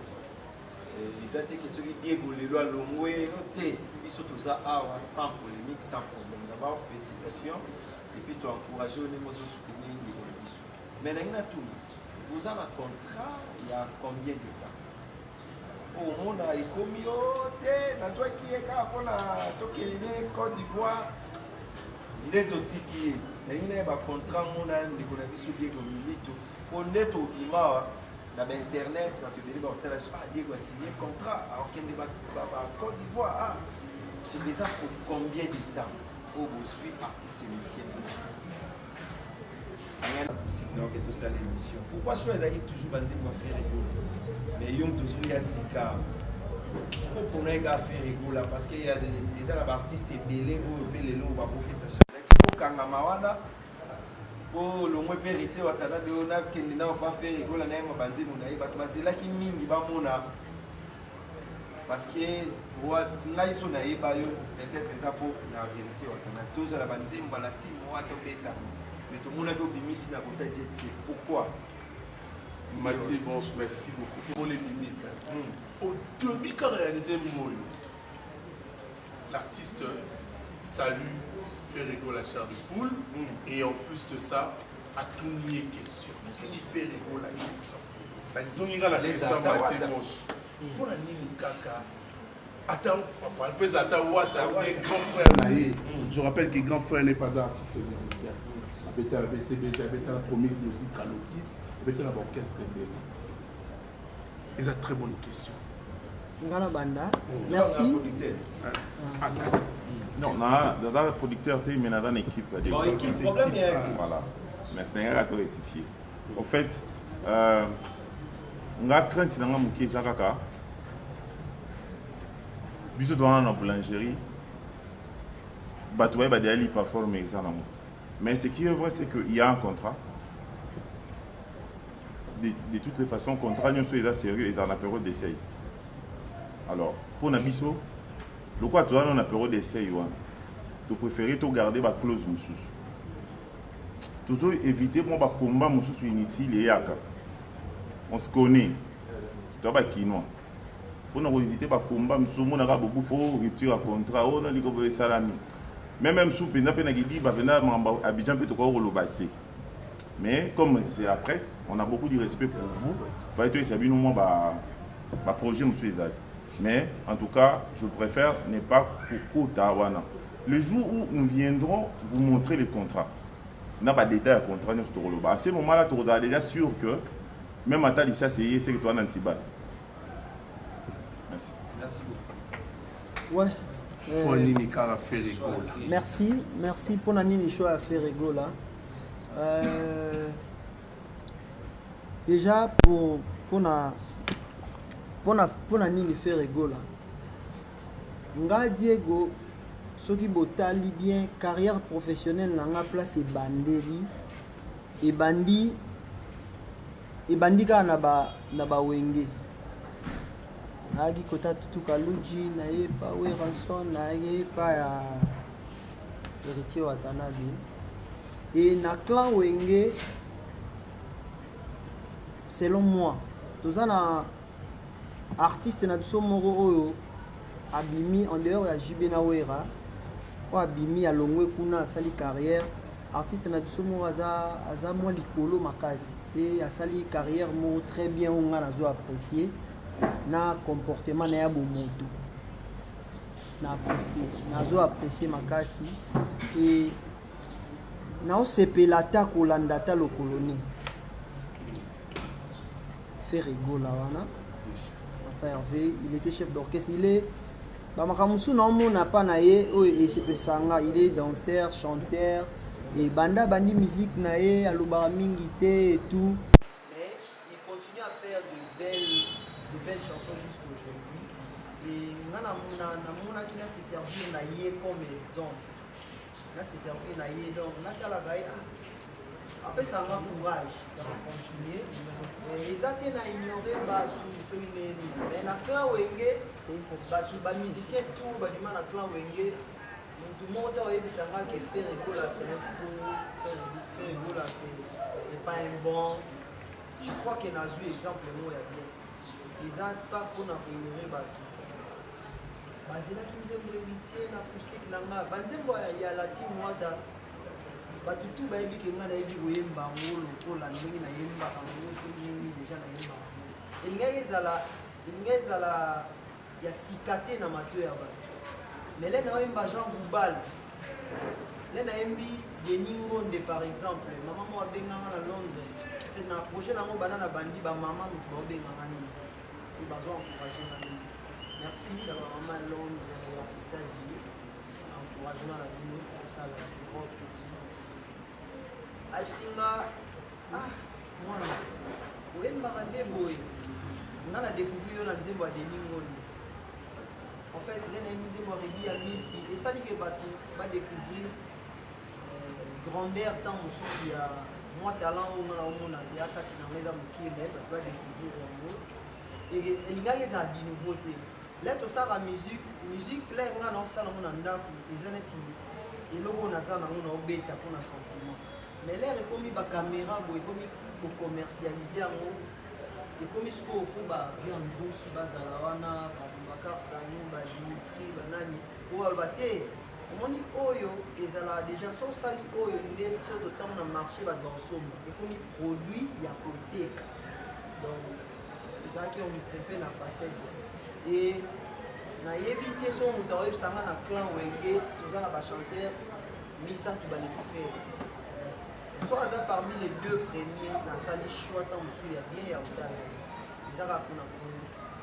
eza te ke soki diego lelo alongwe te biso toza awa sans polémique sans problème d'abord félicitation et puis toencourage oyo ndenge ozosoutenir ndeko na biso mais ndenge na tuna boza na contrat ya combien de temps omona ekomi yo te nazwaki ye kaka mpona tokelele Côte d'Ivoire nde totiki ye nalingi na ye bacontrat mona ndeko na biso Diego Milito mpo nde tobima na bainternet bato ebele baotala biso Diego asigne contrat akokende Côte d'Ivoire eza pour combien de temps oyo bozwi artiste musicien na biso rien na possible donc tosala émission pourquoi so ezalaki toujours banzembo bafaire egolo mais yo tozwi ya sika mpona eka affaire egola parce que eza na baartiste ebele oyo mpe lelo bakopesa chazaki okangama wana mpo longwe mpe héritier watana de oyo nakende nao bafaire egola na ye mabanzembo na ye bato bazelaki mingi bamona parce que ngai so nayeba yo peut-être eza mpo na héritier watana tozala banzembo alatimo ata obeta mais tomonaki obimisi na kota jet set pourquoi Mathieu Bonche, merci beaucoup pour les limites. Au début, quand réalisé Moyo, l'artiste salue, fait rigoler la chair de poule, et en plus de ça, a tout nié question. Il fait rigoler la question. Ils ont nié la question Mathieu Bonche. Pour la nié Kaka, attends, enfin, il fait Atawata, les grands frères. Je rappelle que les grands frères n'est pas artiste musicien. Avec la BCB, j'avais la promesse musique à l'office. Avec l'orchestre. C'est une très bonne question. Merci. Non, dans le producteur, mais dans l'équipe. Bon, équipe, problème est. Voilà. Mais ce n'est pas rectifié. En fait, on a craint que nous avons biso dans la boulangerie. Batoué va d'aller performer ça. Mais ce qui est vrai, c'est qu'il y a un contrat. De toutes les façons, le contrat est sérieux et en a période d'essai. Alors, pour Nabiso, le quoi tu as en période d'essai, tu préfères garder la clause moussous. Tu dois éviter le combat moussous inutile et yaka. On se connaît. Tu dois pas quinoa. Pour éviter le combat moussous, on a beaucoup de rupture à contrat, on a des salami. Même si on a dit que Abidjan peut te le mais comme c'est la presse, on a beaucoup de respect pour vous. Il faut que c'est un projet. Mais en tout cas, je préfère ne pas pour Tawana. Le jour où nous viendrons vous montrer les contrats, il n'y a pas de détails à contrat. À ce moment-là, tu seras déjà sûr que même à ta licence, c'est que tu as un antibat. Merci. Merci beaucoup. Ouais. Merci pour Nini Show à faire rigola. Déjà pour nini faire rigola. Nga Diego soki botali bien carrière professionnelle na place et bandeli et bandi ka na ba wenge. Nagi kota tutu kaluji na ye pa we ranson na ye pa ya héritier watanabe. Et na clan wenge, selon moi, tous les artistes na biso moko oyo abimi en dehors ya JB Nawera, ou abimi a longwe kuna sali carrière, artiste na biso moko aza moi likolo makasi et a sali carrière mo très bien on a zo apprécié na comportement na ya bomoto. Na apprécié, na zo apprécié makasi et Nao sepelata kolandata lo colonie. Fait rigola wana. Papa Hervé, il était chef d'orchestre, il est Bamakamusu non n'a pas naé et sepelsanga, il est danseur, chanteur et banda bandi musique naé alobara mingité et tout. Mais il continue à faire de belles chansons jusqu'aujourd'hui. Et nana mona qui n'a se servi naé comme exemple. Là c'est servi naïe donc là tu as la gaïa après ça m'a courage de continuer et ils ont ignoré tout ce qui est mais na clan wenge ba musicien tout ba dima na clan wenge tout le monde a eu ça que faire école c'est un faux faire là, c'est pas un bon. Je crois qu'il y a un exemple, moi, il y a bien. Ils n'ont pas pour nous ignorer tout. C'est là qu'ils ont héritier l'acoustique. Il y a la team Wada. Tout le monde qui a dit que c'est un rôle pour la nuit, déjà. Il y a cicaté dans ma tête. Mais là, il y a un Jean Boubal. Là, il y a un Beningonde, par exemple. Maman m'a bien à Londres. Dans la prochaine année, banana bandi, maman m'a bien encouragé. Merci d'avoir maman à Londres, aux États-Unis. Encouragement à la vie, pour ça, l'Europe aussi. Alcinga, moi, où est ma boy? On a découvert dans Zembo à Deningonde. En fait, les amis de Moridi à Missi, et ça dit que va découvrir grandeur tant aussi il y a moi talent on a il y a quatre dans les amis qui mais va découvrir un mot et il y a des nouveautés. Là tout ça la musique là on a dans ça on a ndaku les annetti et logo on a ça on a obéta pour un sentiment. Mais là il comme ba caméra boy comme pour commercialiser en et comme il faut ba viande grosse base à la wana Bakar Sanu ba Dimitri banani ou albate on dit oyo ezala déjà so sali oyo ndé so to tsama na marché ba dosomo et comme il produit ya koteka donc ça qui on peut la facette et na éviter son moteur sanga na clan wenge tous na ba chanteur misa tu ba les faire soit ça parmi les deux premiers na sali choix tant monsieur ya bien ya utala izaka kuna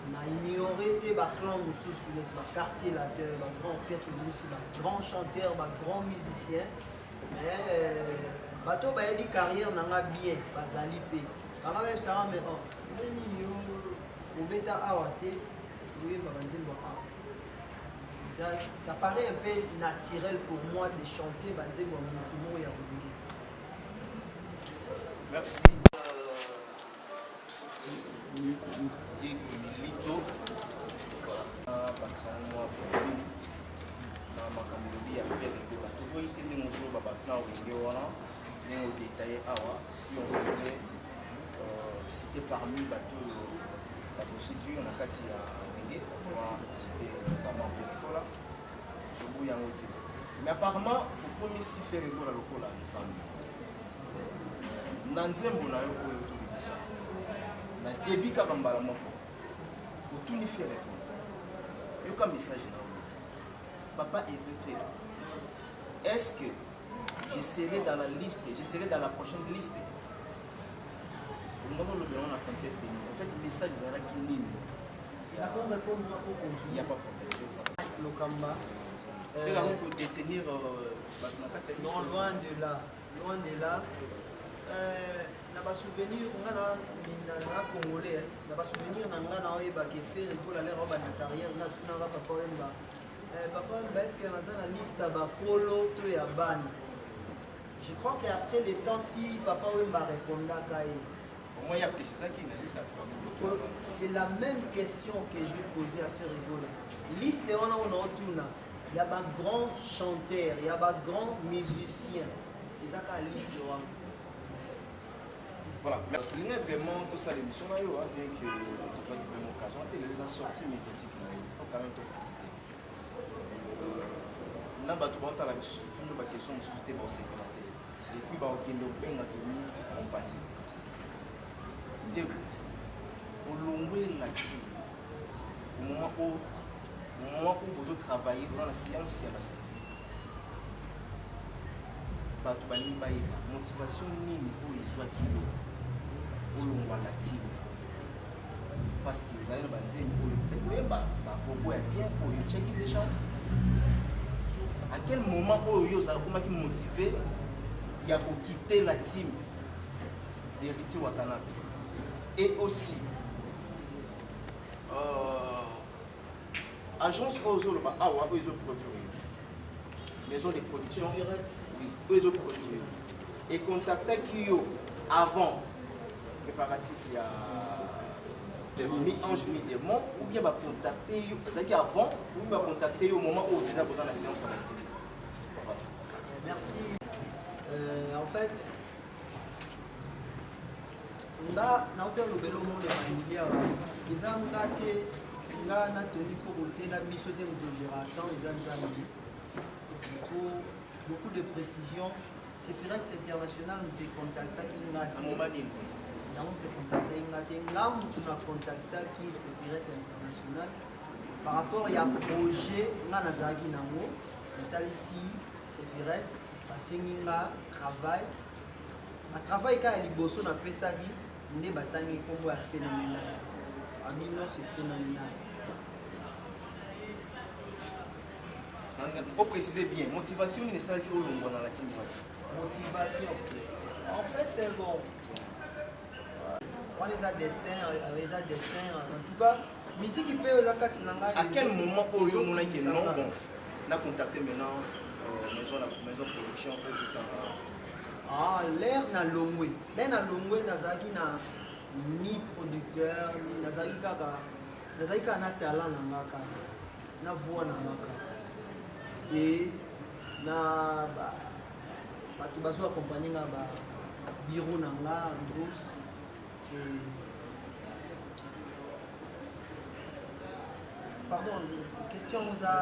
na ignoré des clans aussi sur les quartiers là de grand orchestre aussi grand chanteur grand musicien mais bateau ba yebi carrière nanga bien bazali pe kama même ça mais oh nini yo obeta awate oui babanzembo ça paraît un peu naturel pour moi de chanter banzembo mutumo ya bongi. Merci. Lito bakisangwa na makambo ya faire de bato boyi te ndenge ozoba baplan wenge wana ndenge odetaille awa si on voulait citer parmi bato la procédure na kati ya wenge on citer notamment Ferregola lobu yango te mais apparemment okomisi Ferregola lokola nzambe na nzembo na yo oyo tolibisa na début kaka mbala moko otuni Ferregola yoka message na yo papa Hervé Ferregola est-ce que je serai dans la liste, je serai dans la prochaine liste on le verra dans contexte en fait le message ezala ki nini d'accord répondre pour continuer il y a pas problème le Kamba faire pour détenir non loin de là na ba souvenir on a congolais na ba souvenir na nga na oyeba ke Ferregola la roba na carrière na tuna ba papa wemba est-ce que na za na liste ba kolo to ya ban je crois qu'après les temps ti papa wemba répondra kai au moins il y a précisé ça qui est la liste c'est la même question que j'ai posée à Ferregola liste on a tuna il y a ba grand chanteur il y a ba grand musicien ils a ka liste wa. Voilà, merci. Il y a vraiment tout ça l'émission là, bien que tu sois vraiment occasion, tu as sorti médiatique là, il faut quand même te profiter. Là, tu vas la question de société pour sécurité. Et puis, tu vas au en partie. Au long la team, au moment où vous travaillez dans la science, il y a la style. Tu vas la motivation minime pour les joies qui la team parce que vous allez le bâtir pour bien pour checker déjà à quel moment vous avez motivé il y a pour quitter la team d'Héritier Watanabe et aussi agence Ozolo Awa ils ont produit maison de production oui ils ont produit et contacter Kyo avant préparatif il y a mi-ange mi-démon ou bien va contacter c'est-à-dire avant ou bien va contacter au moment où déjà besoin de la séance à la style. Merci. En fait nga na hotel lobelo monde familia eza nga te nga na toni pour te na biso te moto gérant tant eza nzambe pour beaucoup de précision c'est Firet International nous te contactaki nga donc te contactaki nga te nga moto na contactaki c'est Firet International par rapport ya projet nga nazalaki nango etalisi c'est Firet basengi nga travail travail ka ya liboso na pesaki nde batangi kombo ya phénoménal amino c'est phénoménal. Pour préciser bien, motivation n'est pas qui au long dans la team. Motivation. En fait, bon, on les a destin, en tout cas, musique qui peut aux actes. À quel moment au yo mon qui non bon, on a contacté maintenant maison production pour tout temps. Ah, l'air na longwe nazaki na ni producteur ni nazaki ka na talent na ngaka na voix na ngaka et na batu bazo accompagner nga ba bureau na nga Andros et pardon question za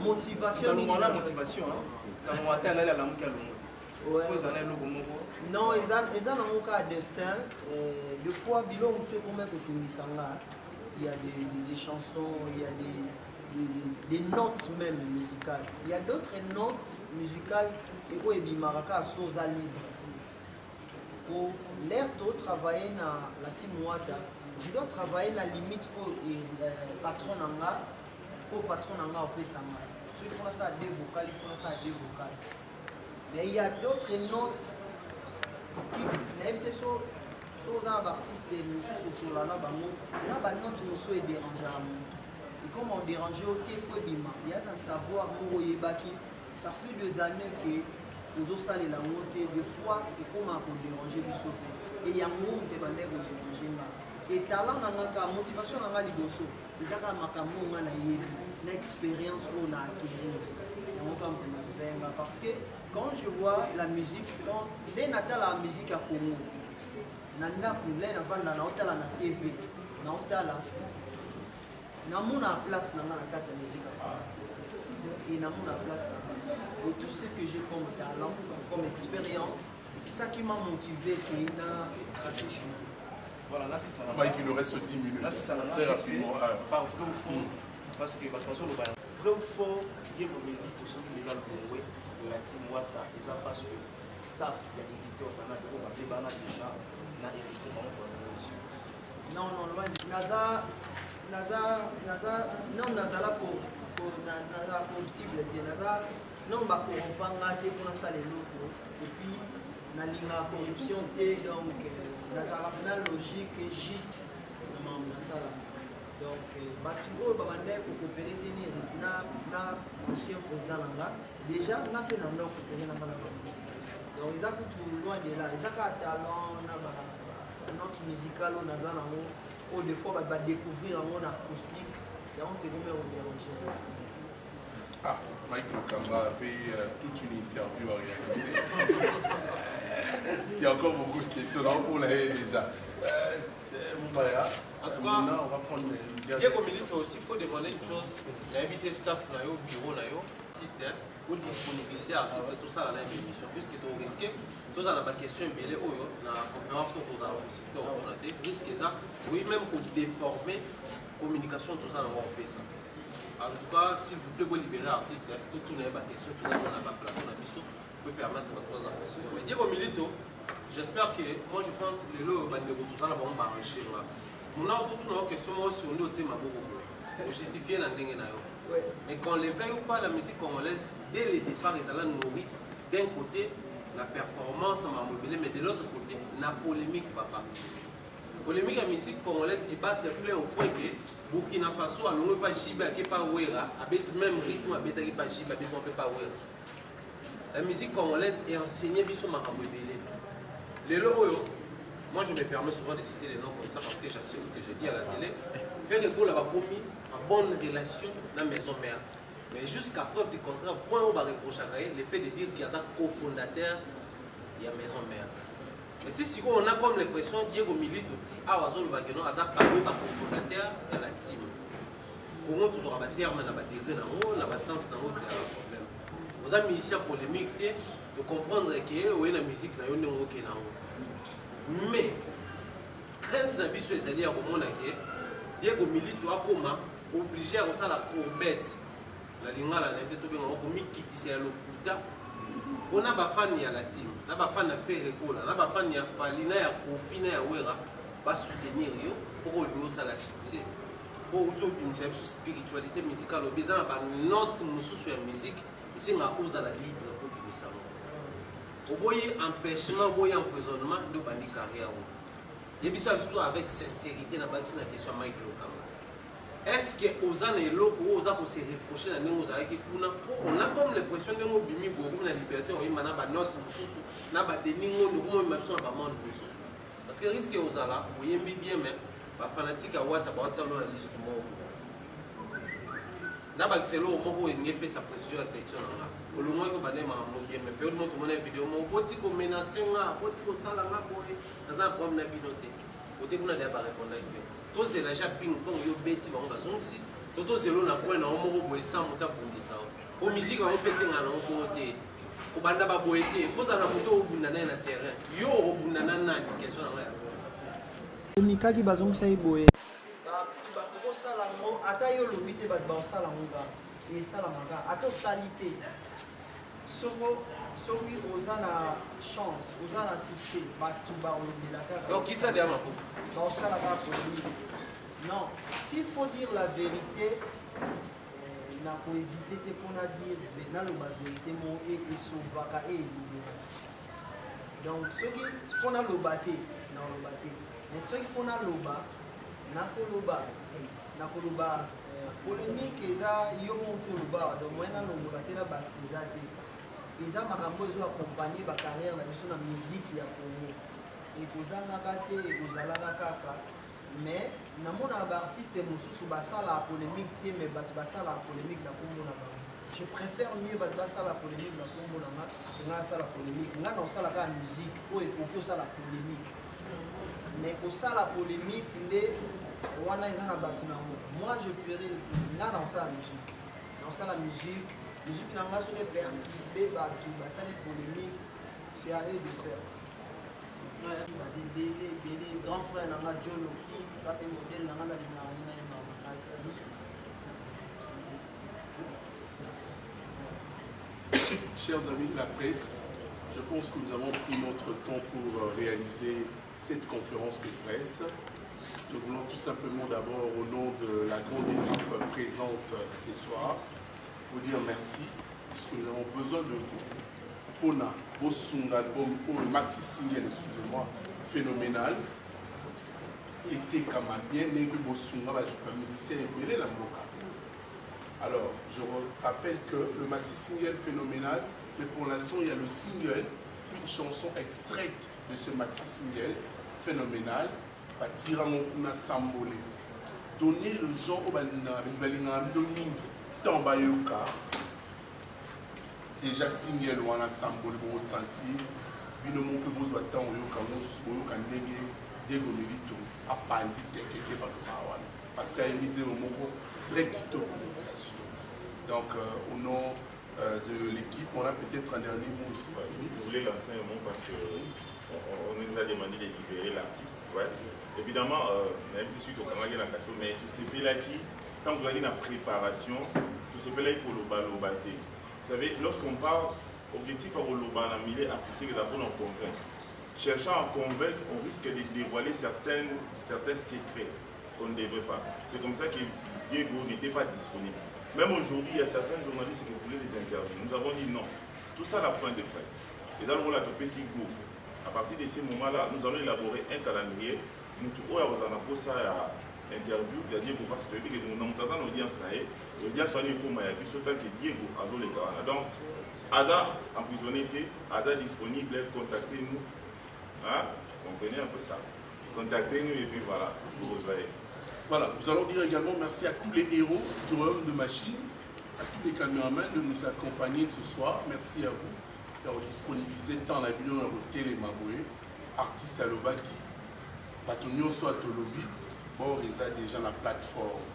motivation dans la motivation hein quand on atteint là la muka longo non, ils ont un destin. Deux fois, Bilon, il y a des chansons, il y a des notes même musicales. Il y a d'autres notes musicales et où il maraka soza libre. Pour l'air de travailler dans la team Wata, je dois travailler dans la limite au patron nanga, au patron nanga au pesanga. Soit ils font ça à des vocales, ils font ça à des vocales. Mais il y a d'autres notes qui n'aiment sur les artistes et nous sur la note, nous sommes dérangés. Et comme on dérange au téléphone, il y a un savoir pour Yebaki. Ça fait 2 années que nous avons la montée des fois et comment on dérange et il y a un monde qui va déranger. Et talent, la motivation, la liboso, les arabes, l'expérience qu'on a acquis. Parce que quand je vois la musique, quand dès Natal la musique à Congo, Nanda Koulé avant la Naotala na TV, Naotala, Namuna place dans la carte de musique et Namuna place et tout ce que j'ai comme talent, comme expérience, c'est ça qui m'a motivé qui a tracé chez moi. Voilà, là c'est ça. Mike, il nous reste 10 minutes. Là c'est ça. Très rapidement. Pas vrai ou faux, parce que attention le bain. Vrai ou faux, Diego Milito, ceux qui veulent le la team Wata, ils ont parce que staff, il y a hérité, on a déjà, on a hérité pour non, loin. Naza là pour Naza corruptible, Naza, non, bah, corrompant, pour la salle et puis, na la corruption, donc, Naza la logique et juste, donc, Batugo, Babandé, pour coopérer, na monsieur le président là, déjà, on a fait un autre coopérer dans la donc, ils ont tout loin de là, ils ont un talent, une note musicale, on a ou des fois, on va découvrir un acoustique, et on te remet au déranger. Ah, Mike Lokamba a fait toute une interview à réaliser. Il y a encore beaucoup de questions, on l'a déjà. En tout cas, on va prendre Diego Milito aussi, il faut demander une chose. Il a invité staff au bureau, artiste, pour disponibiliser artistes, tout ça dans l'émission. Puisque tu risques, tout ça dans la question, dans la conférence, tout ça, on a des risques, oui, même pour déformer la communication, tout ça, on fait ça. En tout cas, s'il vous plaît, vous libérez l'artiste, tout le monde a des questions, tout le monde a un plateau, peut permettre de faire des questions. Mais Diego Milito, j'espère que, moi je pense que les lots, tout ça, on va enrichir. On a toute une question sur nous, pour justifier la dingue. Mais qu'on ne le veuille ou pas, la musique congolaise, dès le départ, ils allaient nourrir d'un côté la performance à mobilisé, mais de l'autre côté, la polémique, papa. La polémique à la musique congolaise est pas très plein au point que Burkina Faso a l'on pas Chiba, qui n'est pas Ouera, avec même rythme, avec pas Chiba, avec on peut pas Ouera. La musique congolaise est enseignée sur ma mobilisé. Les lots, moi je me permets souvent de citer les noms comme ça parce que j'assume ce que j'ai dit à la télé. Faire école a commis en bonne relation dans la maison mère. Mais jusqu'à preuve du contraire, point où on va reprocher le fait de dire qu'il y a un cofondateur, il y a maison mère. Mais si on a comme l'impression Diego Milito, Awazol Bageno, Azar parmi par cofondateur de la team. Au moins, toujours à terme, on a des degrés dans l'eau, on a des sens dans l'eau, il y a un problème. Vous avez mis ici à polémique de comprendre que oui, la musique, il y a un nom qui est dans l'eau. Mais, crainte de l'habitude, c'est-à-dire au monde que Diego Milito a comme obligé à faire la courbette. La ligne là, elle était tout bien, on a mis qui tisse à l'eau. On a des fans à la team, on a des fans à faire l'école, on a des fans à Falina, à Kofina, à Ouera, pour soutenir pour lui aussi la succès. Pour une spiritualité musicale, on a besoin de notre musique, c'est ma cause à la libre pour le salon. Vous voyez empêchement, vous voyez emprisonnement de bandi carrière. Et puis ça avec sincérité dans la question de Mike Lokamba. Est-ce que aux années locaux, aux se reprocher on a comme l'impression de nous bimi beaucoup la liberté, on a pas notre ressource, on a pas de niveau de comment même sur la monde ressources. Parce que risque aux ala, vous voyez bien même, pas fanatique à Wata, pas tant dans la liste du monde. D'abord c'est là où on voit une épée sa pression à la question là. Au moins que bané m'a bien, mais peu de monde mon vidéo, mon petit comme menacé là, petit comme ça là, boy, dans un problème de vie noté. Au début on a pas répondre. Tout c'est déjà ping-pong, yo bêtis, on va zonzi. Tout c'est là, on a point dans mon robot et sans monter pour dire ça. Au musique, on peut s'en aller en côté. Au banda ba boité, faut ça la moto au bout d'un terrain. Yo au bout d'un an, question là. Mika qui bazong ça boé. Ba ko sala mo, ata yo lobité ba ba sala mo ba. Et sala manga, ato salité. Soko soki ozana chance, ozana succès, ba tu ba olobelaka. Donc qui ça derrière ma non, s'il faut dire la vérité, il n'a pas hésité pour dire la vérité et sauvaka et libéré. Donc ceux qui font le batté, non le batté. Mais ceux qui font le bas, n'a pas polémique ils a yo montu le bas. Donc moi dans le batté la bac c'est ça. Ils ont accompagné ma carrière dans la musique ya Congo. Et kozanga kate et kozalaka kaka mais na mona ba artiste mususu basala polémique te mais bat basala polémique na kombo na bango. Je préfère mieux bat basala polémique na kombo na ma nga sala polémique nga na sala ka musique o ekoki sala polémique mais ko sala polémique nde wana ezana batu na mo. Moi je ferai nga na sala musique musique na nga so ke perturber batu basala polémique c'est à eux de faire. Grand frère Nanga John Loki, c'est pas un modèle Nanga Chers amis de la presse, je pense que nous avons pris notre temps pour réaliser cette conférence de presse. Nous voulons tout simplement d'abord, au nom de la grande équipe présente ce soir, vous dire merci, parce que nous avons besoin de vous. On a un album, maxi single, excusez-moi, phénoménal. Était comme bien, mais je suis un musicien et la mboka. Alors, je rappelle que le maxi single phénoménal, mais pour l'instant, il y a le single, une chanson extraite de ce maxi single phénoménal, Tirangokuna Sambolé. Donner le genre au Balina, dans Bayoka. Déjà single ou un symbole pour sentir bino mon que vous attend au Kamus ou au Kanege Diego Milito à Pandi quelque part parce qu'il y a une idée au mot très quito. Donc au nom de l'équipe, on a peut-être un dernier mot aussi. Je voulais lancer un mot parce qu'on nous a demandé de libérer l'artiste. Ouais. Évidemment, on a vu suite au Kamagi la Kacho, mais tout ce fait là qui, quand vous avez une préparation, tout ce fait là pour le balobaté. Vous savez, lorsqu'on parle, objectif à Roloba, dans le milieu artistique, d'abord on convainc. Cherchant à convaincre, on risque de dévoiler certains secrets qu'on ne devrait pas. C'est comme ça que Diego n'était pas disponible. Même aujourd'hui, il y a certains journalistes qui voulaient des interviews. Nous avons dit non. Tout ça, la pointe de presse. Et dans le rôle de Pessigo, à partir de ces moments-là, nous allons élaborer un calendrier. Nous avons ça à interview, il y a Diego parce que nous avons l'audience là. L'audience est pour moi, il faut que Diego a les carans. Donc, Aza emprisonné, Aza disponible, contactez-nous. Hein? Comprenez un peu ça. Contactez-nous et puis voilà, vous verrez. Voilà, nous allons dire également merci à tous les héros du royaume de machines, à tous les caméramans de nous accompagner ce soir. Merci à vous d'avoir disponibilisé tant la vidéo dans votre télémaboué. artiste alobaki bato nyonso atolobi baoreza déjà na plateforme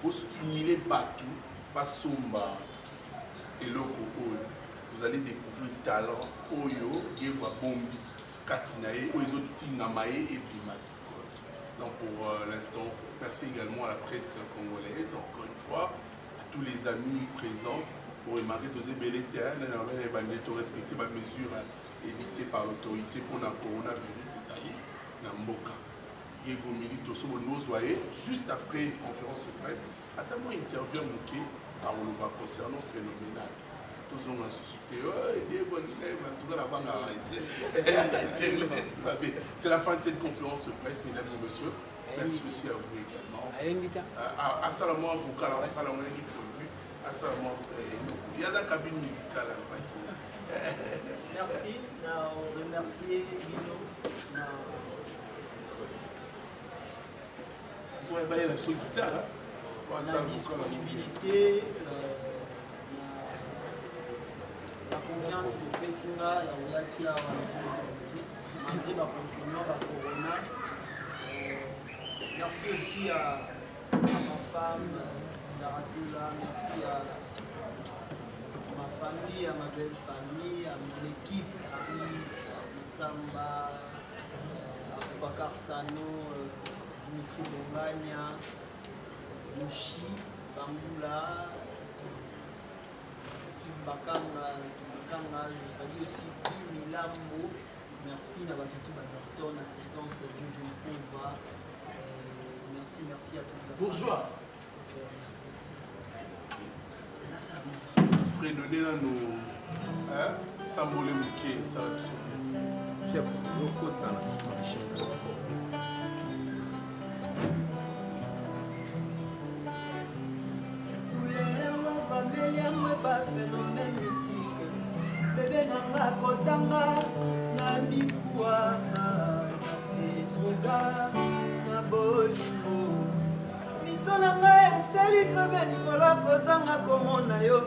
ostimuler bato basomba eloko oyo vous allez découvrir talent oyo Diego bombi katinae oyo ezotingama ye ebima sikoyo. Donc pour l'instant, merci également à la presse congolaise, encore une fois, à tous les amis présents pour remarquer tous ces belles terres, pour respecter les mesures évitées par l'autorité pour le coronavirus, c'est-à-dire Namboka. Diego Milito, juste après conférence de presse, attends-moi interview moqué par le concernant phénoménal. Tous ont suscité, Diego, tout le monde a arrêté. C'est la fin de cette conférence de presse, mesdames et messieurs. Merci aussi à vous également. À Salomon, vous, à Salomon, il est prévu. À Salomon, il y a la cabine musicale. Merci. On remercie Lino. Vous avez la guitare. La disponibilité, la confiance de Pessinga et Yatia malgré la confinement de la Corona. Merci aussi à ma femme, Saratoula, merci à ma famille, à ma belle famille, à mon équipe, Aris, Samba, Bakar Sano, Dimitri Bongania, Yoshi, Bamboula, Steve Bakanga, je salue aussi Milambo, merci d'avoir tout Norton, assistance Jojo Pova, merci à toute la bourgeois. Merci. Fredonner là nos Sambolé Mouké, ça va bien. Chef, nous côté dans la chef. Phénomène mystique, bébé nanga kotanga na mikuwa na setroga na bolingo miso nanga esali kreve likolo kozanga komona yo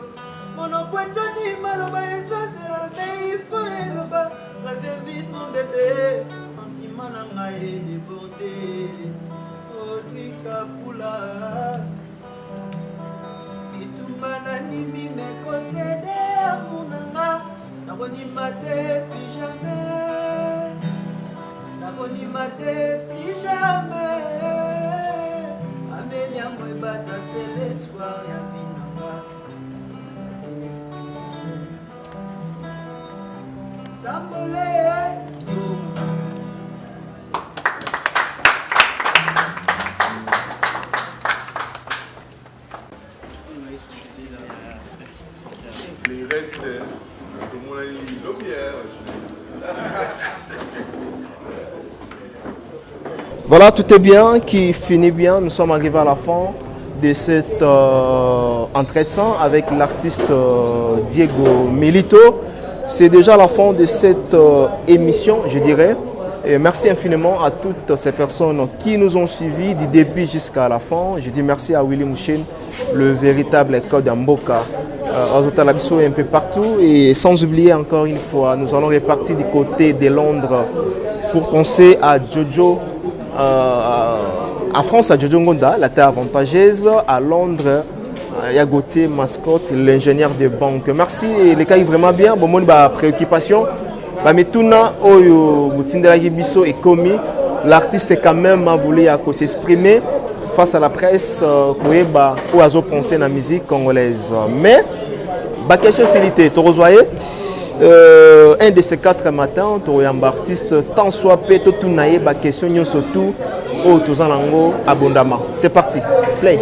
monoko etoni maloba ezozela me ifo eloba revien vite mon bébé sentiment nanga edéborde otrikapula Mananimi me concédé à mon anga Nakonima te plus jamais Nakonima te plus jamais Amélia Mweba ça c'est l'espoir ya vinanga Sambolé Zumba. Les restes, comme on a dit, l'aubière. Voilà, tout est bien, qui finit bien. Nous sommes arrivés à la fin de cet entretien avec l'artiste Diego Milito. C'est déjà la fin de cette émission, je dirais. Et merci infiniment à toutes ces personnes qui nous ont suivis du début jusqu'à la fin. Je dis merci à Willy Mouchen, le véritable code d'Amboka. Un peu partout. Et sans oublier encore une fois, nous allons repartir du côté de Londres pour penser à Jojo. À France, à Jojo Ngonda, la terre avantageuse. À Londres, il y a Gauthier Mascotte, l'ingénieur de banque. Merci. Et les cas vraiment bien. Bon, moi, préoccupation. Bametuna Oyo Mutindela Biso est commis. L'artiste est quand même voulu s'exprimer face à la presse pour azo penser la musique congolaise. Mais la question c'est tu revoyez un de ces 4 matins, tu as un artiste tant soit peu tout naïe la question surtout au Tozanango abondamment. C'est parti. Play.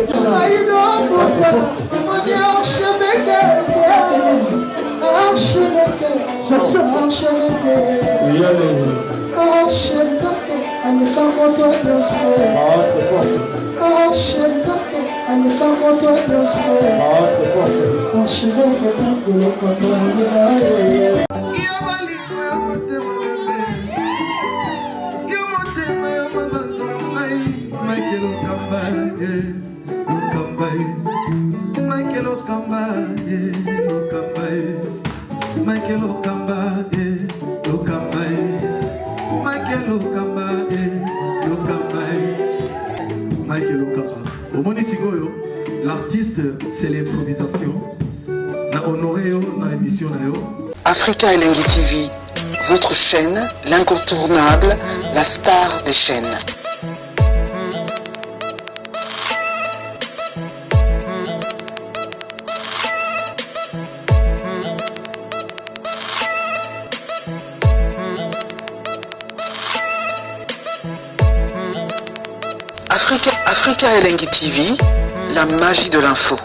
Michael Mike Lokapa. Au Monitigoyo, l'artiste, c'est l'improvisation. Na honoré dans l'émission. Africa Elengi TV, votre chaîne, l'incontournable, la star des chaînes. Africa Elengi TV, la magie de l'info.